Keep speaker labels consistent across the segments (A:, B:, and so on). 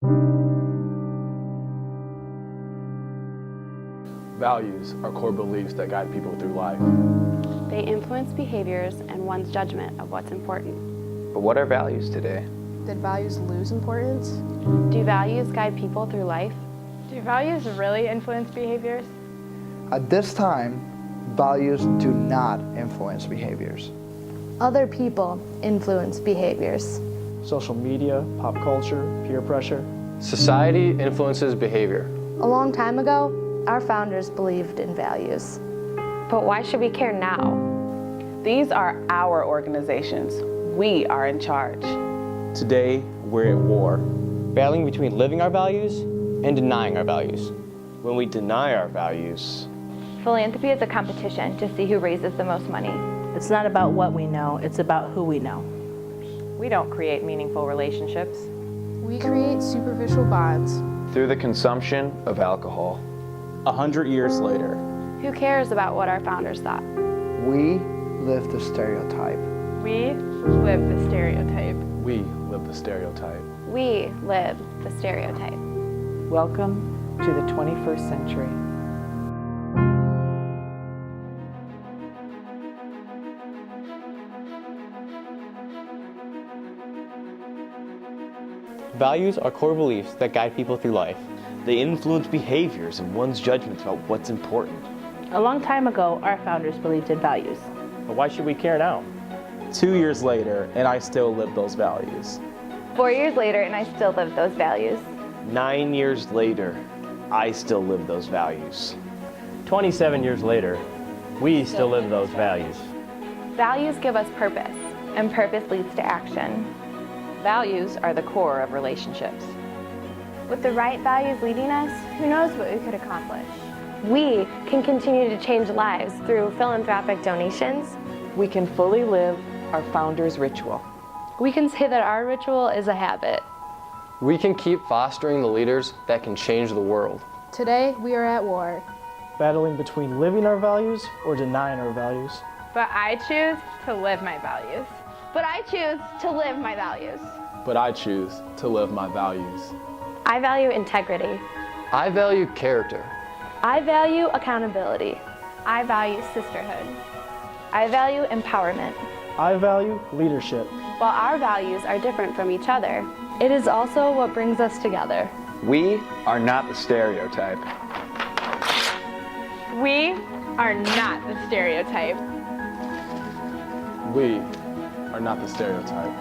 A: Values are core beliefs that guide people through life.
B: They influence behaviors and one's judgment of what's important.
C: But what are values today?
D: Did values lose importance?
B: Do values guide people through life?
E: Do values really influence behaviors?
F: At this time, values do not influence behaviors.
G: Other people influence behaviors.
H: Social media, pop culture, peer pressure.
C: Society influences behavior.
G: A long time ago, our founders believed in values.
B: But why should we care now?
I: These are our organizations. We are in charge.
J: Today, we're at war, battling between living our values and denying our values.
K: When we deny our values,
E: Philanthropy is a competition to see who raises the most money.
L: It's not about what we know, it's about who we know.
I: We don't create meaningful relationships.
D: We create superficial bonds.
C: Through the consumption of alcohol.
J: 100 years later,
B: Who cares about what our founders thought?
F: We live the stereotype.
E: We live the stereotype.
A: We live the stereotype.
B: We live the stereotype.
L: Welcome to the 21st century.
J: values are core beliefs that guide people through life.
K: they influence behaviors and one's judgments about what's important.
L: A long time ago, our founders believed in values.
H: But why should we care now? 2 years later, and I still live those values.
E: 4 years later, and I still live those values.
K: 9 years later, I still live those values.
H: 27 years later, we still live those values.
B: Values give us purpose.
E: And purpose leads to action.
I: Values are the core of relationships.
B: With the right values leading us, who knows what we could accomplish? We can continue to change lives through philanthropic donations.
I: We can fully live our founders' ritual.
B: We can say that our ritual is a habit.
C: We can keep fostering the leaders that can change the world.
D: Today, we are at war.
H: Battling between living our values or denying our values.
E: But I choose to live my values.
B: But I choose to live my values.
A: But I choose to live my values.
B: I value integrity.
C: I value character.
B: I value accountability.
E: I value sisterhood.
B: I value empowerment.
H: I value leadership.
B: While our values are different from each other, it is also what brings us together.
C: We are not the stereotype.
E: We are not the stereotype.
A: We are not the stereotype.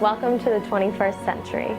B: Welcome to the 21st century.